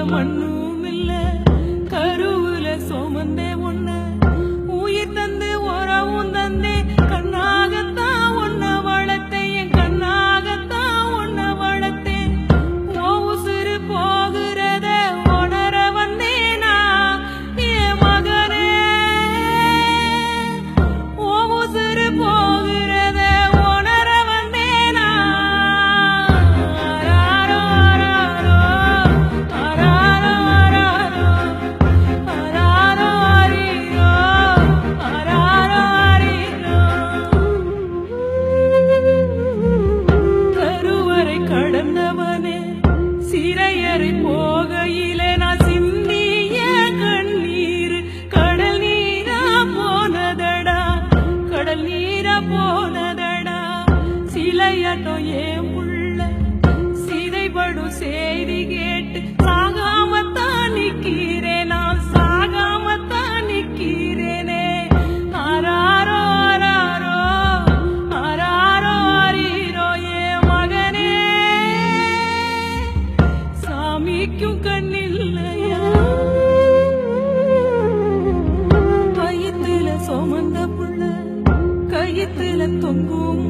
மண்ணும் இல்ல கருவுல சோமந்தே ஒண்ண உயிர் தந்து உறவும் தந்தே கண்ணாகத்தான் ஒன்ன வளர்த்தேன் என் கண்ணாகத்தான் ஒன்ன வளர்த்தேன் ஓ உசுறு போகிறத உணர வந்தேனா என் மகனே ஓ உசுறு போகிறத உணர வந்தேனா ஆராரோ ஆராரோ ஆராரோ ஆராரோ ஆரீரோ ஆராரோ ஆரீரோ கருவறை கடந்தவனே சிறையறை போகையிலே நான் சிந்திய கண்ணீர் கடல் நீரா போனதடா கடல் நீரா போனதடா சிலையாட்டம் ஏன் உள்ள சிதைபடும் செய்தி கேட்டு சாகாமத்தான் நிக்கிறேன் நான் சாகாமத்தான் நிக்கிறேனே ஆராரோ ஆராரோ ஆராரோ ஆரீரோ என் மகனே சாமிக்கும் கண்ணில்லையா வயித்துல சுமந்த புள்ள கயித்துல தொங்கும்